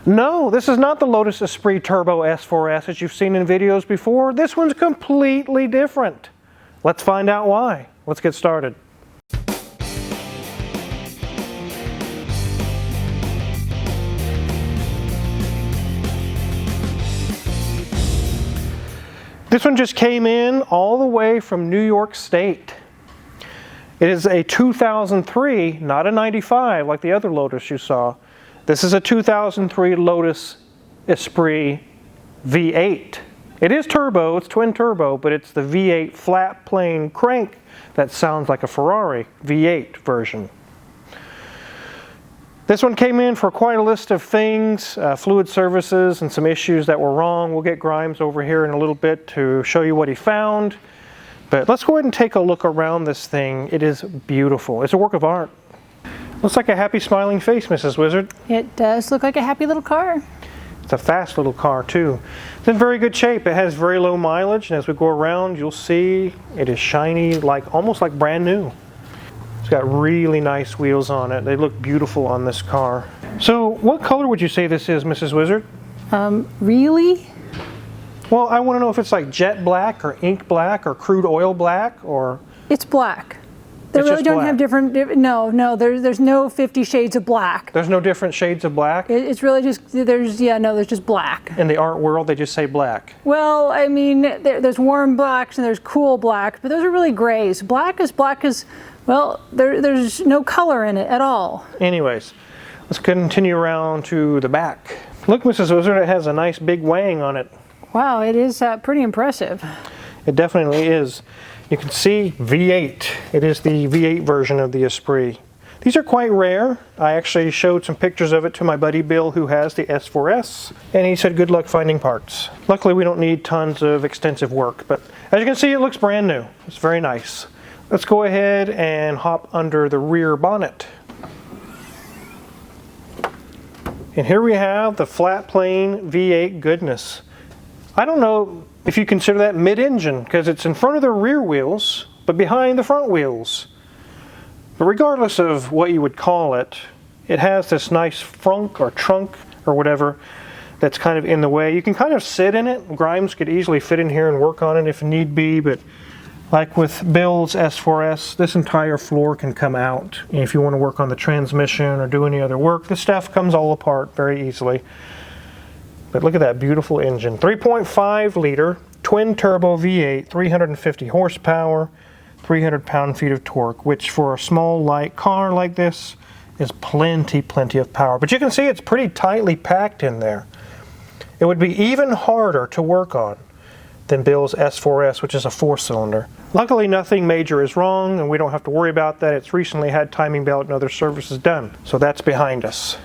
No, this is not the Lotus Esprit Turbo S4S that you've seen in videos before. This one's completely different. Let's find out why. Let's get started. This one just came in all the way from New York State. It is a 2003, not a 95 like the other Lotus you saw. This is a 2003 Lotus Esprit V8. It is turbo, it's twin turbo, but it's the V8 flat plane crank that sounds like a Ferrari V8 version. This one came in for quite a list of things, fluid services and some issues that were wrong. We'll get Grimes over here in a little bit to show you what he found. But let's go ahead and take a look around this thing. It is beautiful. It's a work of art. Looks like a happy smiling face, Mrs. Wizard. It does look like a happy little car. It's a fast little car too. It's in very good shape. It has very low mileage, and as we go around you'll see it is shiny, almost like brand new. It's got really nice wheels on it. They look beautiful on this car. So what color would you say this is, Mrs. Wizard? Really? Well, I want to know if it's like jet black or ink black or crude oil black or... It's black. They really don't have different, no, there's no 50 shades of black. There's no different shades of black? It's really just, there's just black. In the art world, they just say black. Well, I mean, there's warm blacks and there's cool black, but those are really grays. Black is, well, there's no color in it at all. Anyways, let's continue around to the back. Look, Mrs. Wizard, it has a nice big wang on it. Wow, it is pretty impressive. It definitely is. You can see V8. It is the V8 version of the Esprit. These are quite rare. I actually showed some pictures of it to my buddy Bill, who has the S4S, and he said good luck finding parts. Luckily we don't need tons of extensive work, but as you can see it looks brand new. It's very nice. Let's go ahead and hop under the rear bonnet. And here we have the flat plane V8 goodness. I don't know if you consider that mid-engine, because it's in front of the rear wheels, but behind the front wheels. But regardless of what you would call it, it has this nice frunk or trunk or whatever that's kind of in the way. You can kind of sit in it. Grimes could easily fit in here and work on it if need be, but like with Bill's S4S, this entire floor can come out. And if you want to work on the transmission or do any other work, this stuff comes all apart very easily. But look at that beautiful engine. 3.5 liter, twin turbo V8, 350 horsepower, 300 pound-feet of torque, which for a small light car like this is plenty of power. But you can see it's pretty tightly packed in there. It would be even harder to work on than Bill's S4S, which is a 4-cylinder. Luckily nothing major is wrong and we don't have to worry about that. It's recently had timing belt and other services done. So that's behind us.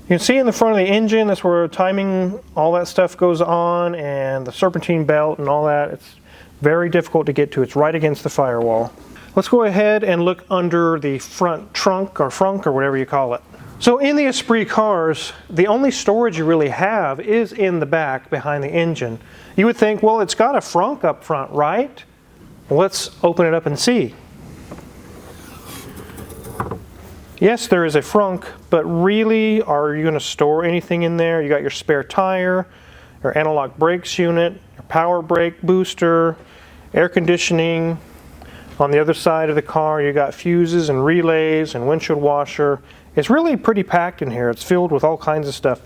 You can see in the front of the engine, that's where timing, all that stuff goes on, and the serpentine belt and all that. It's very difficult to get to. It's right against the firewall. Let's go ahead and look under the front trunk or frunk or whatever you call it. So in the Esprit cars, the only storage you really have is in the back behind the engine. You would think, well, it's got a frunk up front, right? Well, let's open it up and see. Yes, there is a frunk, but really, are you going to store anything in there? You got your spare tire, your analog brakes unit, your power brake booster, air conditioning. On the other side of the car, you got fuses and relays and windshield washer. It's really pretty packed in here. It's filled with all kinds of stuff.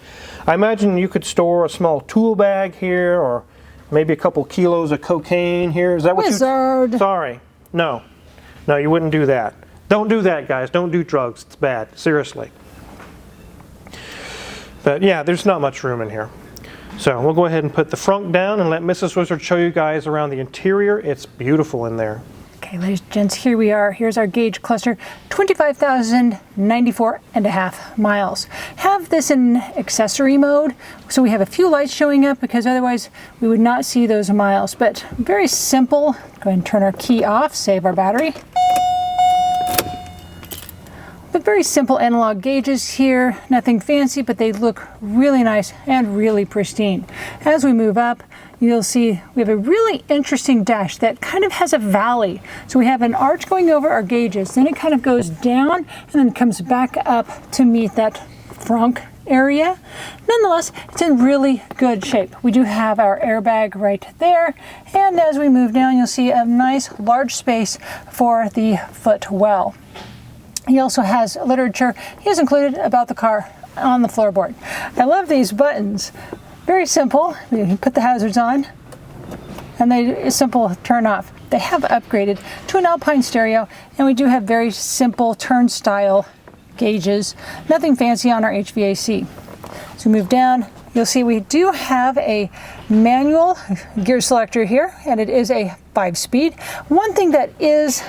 I imagine you could store a small tool bag here, or maybe a couple kilos of cocaine here. Is that what Wizard. Sorry. No, you wouldn't do that. Don't do that, guys. Don't do drugs. It's bad. Seriously. But yeah, there's not much room in here. So we'll go ahead and put the frunk down and let Mrs. Wizard show you guys around the interior. It's beautiful in there. Okay, ladies and gents, here we are. Here's our gauge cluster, 25,094.5 miles. Have this in accessory mode, so we have a few lights showing up because otherwise we would not see those miles. But very simple. Go ahead and turn our key off, save our battery. But very simple analog gauges here, nothing fancy, but they look really nice and really pristine. As we move up, you'll see we have a really interesting dash that kind of has a valley. So we have an arch going over our gauges, then it kind of goes down and then comes back up to meet that frunk area. Nonetheless, it's in really good shape. We do have our airbag right there, and as we move down, you'll see a nice large space for the footwell. He also has literature he has included about the car on the floorboard. I love these buttons. Very simple. You put the hazards on, and they simple turn off. They have upgraded to an Alpine stereo, and we do have very simple turnstile gauges. Nothing fancy on our HVAC. So move down, you'll see we do have a manual gear selector here, and it is a 5-speed. One thing that is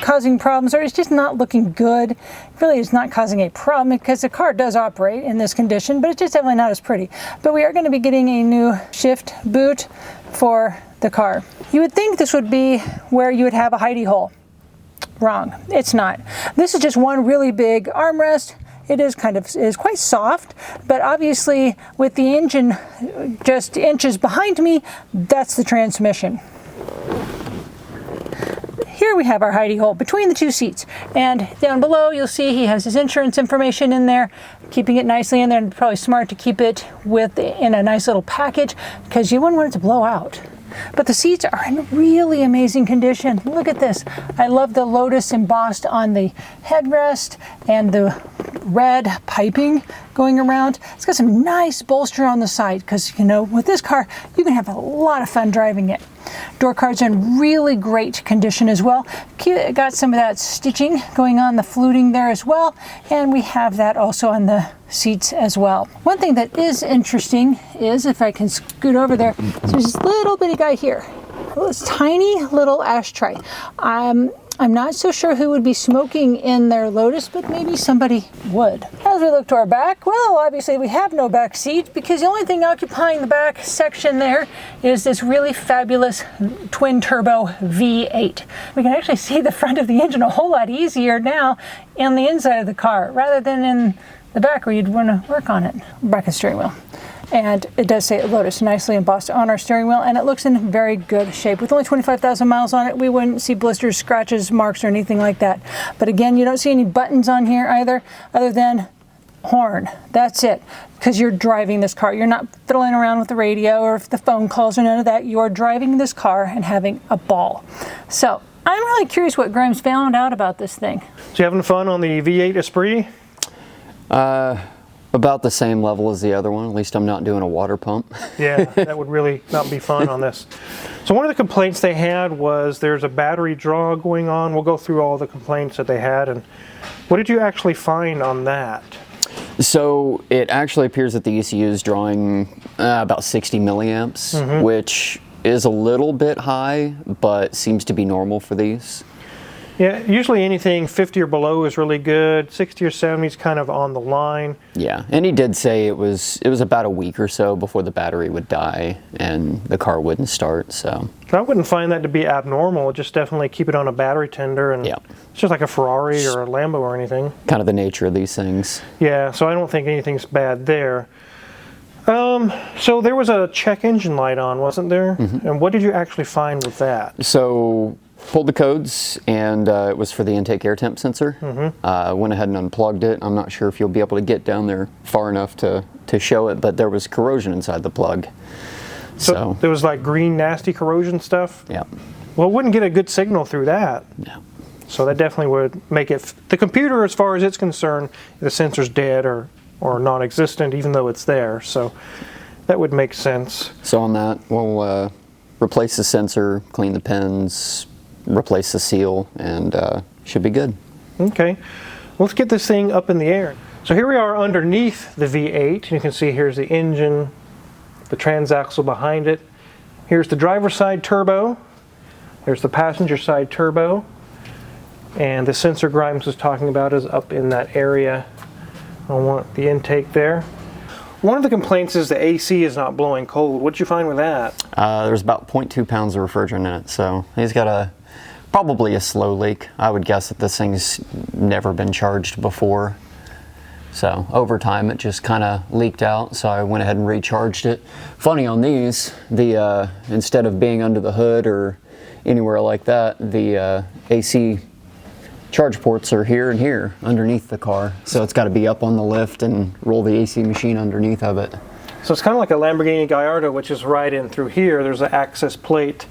causing problems, or it's just not looking good, really is not causing a problem because the car does operate in this condition, but it's just definitely not as pretty. But we are going to be getting a new shift boot for the car. You would think this would be where you would have a hidey hole. Wrong, it's not. This is just one really big armrest. It is quite soft, but obviously with the engine just inches behind me, that's the transmission. Here we have our hidey hole between the two seats, and down below you'll see he has his insurance information in there, keeping it nicely in there, and probably smart to keep it in a nice little package because you wouldn't want it to blow out. But the seats are in really amazing condition. Look at this. I love the Lotus embossed on the headrest and the red piping going around. It's got some nice bolster on the side because, you know, with this car, you can have a lot of fun driving it. Door cards are in really great condition as well. Got some of that stitching going on, the fluting there as well, and we have that also on the seats as well. One thing that is interesting is, if I can scoot over there, so there's this little bitty guy here, this tiny little ashtray. I'm not so sure who would be smoking in their Lotus, but maybe somebody would. As we look to our back, well, obviously we have no back seat because the only thing occupying the back section there is this really fabulous twin turbo V8. We can actually see the front of the engine a whole lot easier now in the inside of the car rather than in the back where you'd want to work on it. Back of the steering wheel. And it does say Lotus nicely embossed on our steering wheel, and it looks in very good shape. With only 25,000 miles on it, we wouldn't see blisters, scratches, marks, or anything like that. But again, you don't see any buttons on here either, other than horn. That's it, because you're driving this car. You're not fiddling around with the radio or the phone calls or none of that. You are driving this car and having a ball. So I'm really curious what Grimes found out about this thing. So you having fun on the V8 Esprit? About the same level as the other one. At least I'm not doing a water pump. Yeah, that would really not be fun on this. So one of the complaints they had was there's a battery draw going on. We'll go through all the complaints that they had. And what did you actually find on that? So it actually appears that the ECU is drawing about 60 milliamps, which is a little bit high, but seems to be normal for these. Yeah, usually anything 50 or below is really good. 60 or 70 is kind of on the line. Yeah, and he did say it was about a week or so before the battery would die and the car wouldn't start. So I wouldn't find that to be abnormal. Just definitely keep it on a battery tender, and yeah, it's just like a Ferrari or a Lambo or anything. Kind of the nature of these things. Yeah, so I don't think anything's bad there. So there was a check engine light on, wasn't there? And what did you actually find with that? So pulled the codes, and it was for the intake air temp sensor. Went ahead and unplugged it. I'm not sure if you'll be able to get down there far enough to show it, but there was corrosion inside the plug. So there was like green, nasty corrosion stuff? Yeah. Well, it wouldn't get a good signal through that. No. So that definitely would make it, the computer, as far as it's concerned, the sensor's dead or non-existent, even though it's there. So that would make sense. So on that, we'll replace the sensor, clean the pins, replace the seal, and should be good. Okay, let's get this thing up in the air. So here we are underneath the V8. You can see here's the engine, the transaxle behind it. Here's the driver's side turbo. There's the passenger side turbo. And the sensor Grimes was talking about is up in that area. I want the intake there. One of the complaints is the AC is not blowing cold. What'd you find with that? There's about 0.2 pounds of refrigerant in it, so he's got probably a slow leak. I would guess that this thing's never been charged before. So over time it just kind of leaked out, so I went ahead and recharged it. Funny on these, instead of being under the hood or anywhere like that, the AC charge ports are here and here underneath the car. So it's got to be up on the lift and roll the AC machine underneath of it. So it's kind of like a Lamborghini Gallardo, which is right in through here. There's an access plate.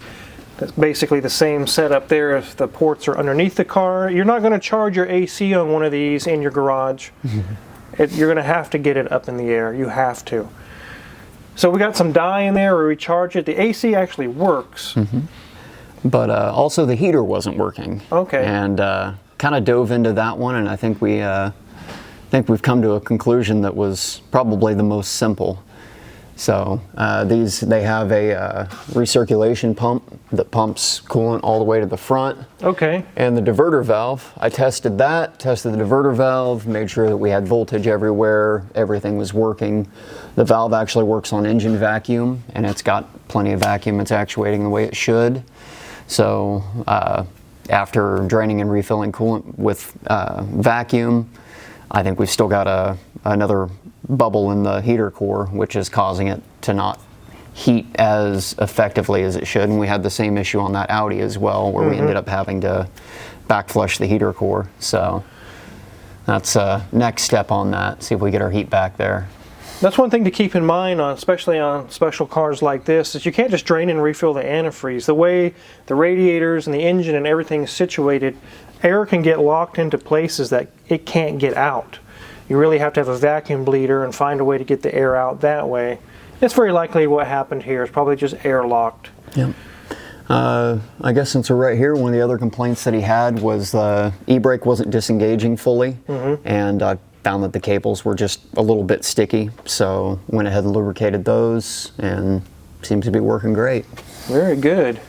That's basically the same setup there. If the ports are underneath the car, you're not going to charge your AC on one of these in your garage. You're going to have to get it up in the air. You have to. So we got some dye in there where we charge it. The AC actually works. But also the heater wasn't working. Okay. And kind of dove into that one, and I think we've come to a conclusion that was probably the most simple. So they have a recirculation pump that pumps coolant all the way to the front. Okay. And the diverter valve, I tested the diverter valve, made sure that we had voltage everywhere, everything was working. The valve actually works on engine vacuum, and it's got plenty of vacuum. It's actuating the way it should. So after draining and refilling coolant with vacuum, I think we've still got another bubble in the heater core, which is causing it to not heat as effectively as it should. And we had the same issue on that Audi as well, where we ended up having to back flush the heater core. So that's next step on that, see if we get our heat back there. That's one thing to keep in mind, especially on special cars like this, is you can't just drain and refill the antifreeze. The way the radiators and the engine and everything is situated, air can get locked into places that it can't get out. You really have to have a vacuum bleeder and find a way to get the air out that way. It's very likely what happened here. It's probably just air locked. Yep. I guess since we're right here, one of the other complaints that he had was the e-brake wasn't disengaging fully, and I found that the cables were just a little bit sticky, so went ahead and lubricated those, and seems to be working great. Very good.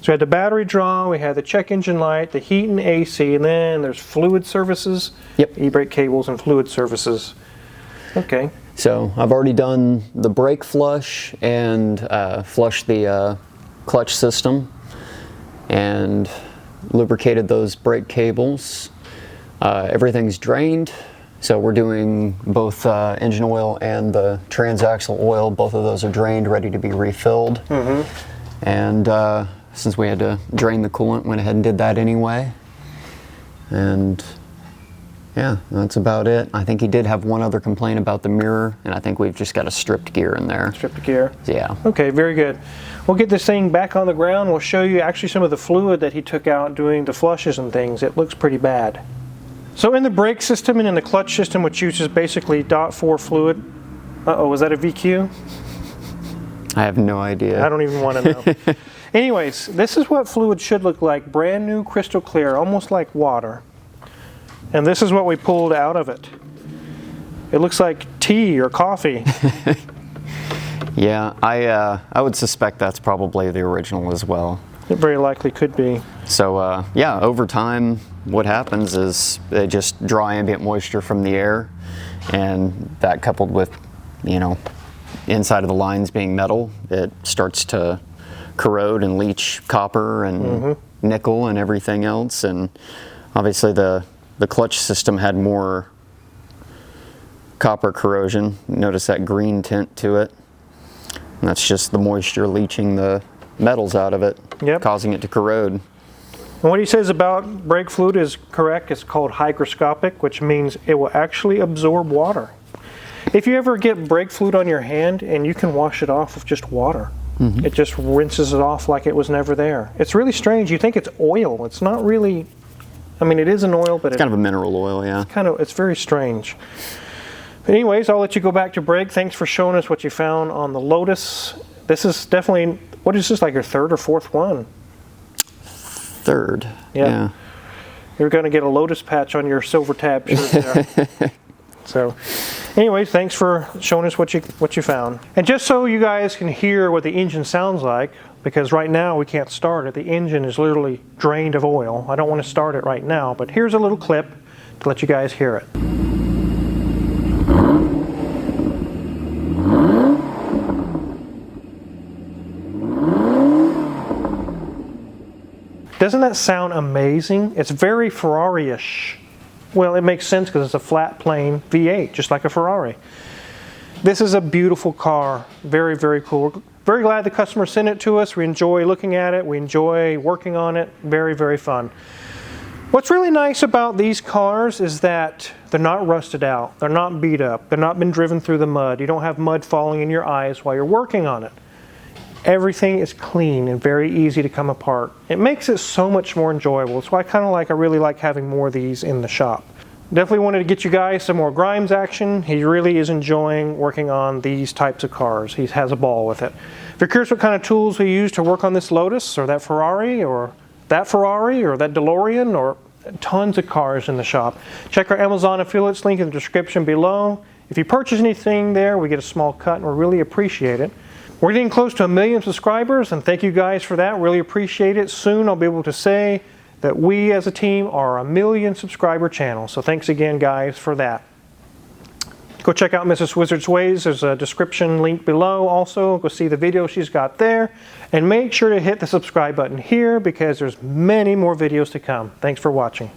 So we had the battery draw, we had the check engine light, the heat and AC, and then there's fluid services. Yep. E-brake cables and fluid services. Okay. So I've already done the brake flush and flushed the clutch system and lubricated those brake cables. Everything's drained, so we're doing both engine oil and the transaxle oil. Both of those are drained, ready to be refilled. And since we had to drain the coolant, went ahead and did that anyway. And yeah, that's about it. I think he did have one other complaint about the mirror, and I think we've just got a stripped gear in there. Stripped gear? Yeah. Okay, very good. We'll get this thing back on the ground. We'll show you actually some of the fluid that he took out doing the flushes and things. It looks pretty bad. So in the brake system and in the clutch system, which uses basically .4 fluid. Uh-oh, was that a VQ? I have no idea. I don't even want to know. Anyways, this is what fluid should look like. Brand new, crystal clear, almost like water. And this is what we pulled out of it. It looks like tea or coffee. Yeah, I would suspect that's probably the original as well. It very likely could be. So yeah, over time, what happens is they just draw ambient moisture from the air, and that coupled with, you know, inside of the lines being metal, it starts to corrode and leach copper and nickel and everything else. And obviously the clutch system had more copper corrosion. Notice that green tint to it. And that's just the moisture leaching the metals out of it, causing it to corrode. And what he says about brake fluid is correct. It's called hygroscopic, which means it will actually absorb water. If you ever get brake fluid on your hand, and you can wash it off with just water. It just rinses it off like it was never there. It's really strange. You think it's oil. It's not really, I mean, it is an oil, but it's kind of a mineral oil, yeah. It's very strange. But anyways, I'll let you go back to brake. Thanks for showing us what you found on the Lotus. This is definitely, what is this, like your third or fourth one? Third, yeah. You're going to get a Lotus patch on your silver tab shirt there. So, anyways, thanks for showing us what you found. And just so you guys can hear what the engine sounds like, because right now we can't start it. The engine is literally drained of oil. I don't want to start it right now, but here's a little clip to let you guys hear it. Doesn't that sound amazing? It's very Ferrari-ish. Well, it makes sense because it's a flat plane V8, just like a Ferrari. This is a beautiful car. Very, very cool. We're very glad the customer sent it to us. We enjoy looking at it. We enjoy working on it. Very, very fun. What's really nice about these cars is that they're not rusted out, they're not beat up, they're not been driven through the mud. You don't have mud falling in your eyes while you're working on it. Everything is clean and very easy to come apart. It makes it so much more enjoyable. So I really like having more of these in the shop. Definitely wanted to get you guys some more Grimes action. He really is enjoying working on these types of cars. He has a ball with it. If you're curious what kind of tools we use to work on this Lotus or that Ferrari or that DeLorean or tons of cars in the shop, check our Amazon affiliates link in the description below. If you purchase anything there, we get a small cut and we really appreciate it. We're getting close to 1 million subscribers, and thank you guys for that. Really appreciate it. Soon I'll be able to say that we as a team are a 1 million subscriber channel. So thanks again, guys, for that. Go check out Mrs. Wizard's Ways. There's a description link below also. Go see the video she's got there. And make sure to hit the subscribe button here because there's many more videos to come. Thanks for watching.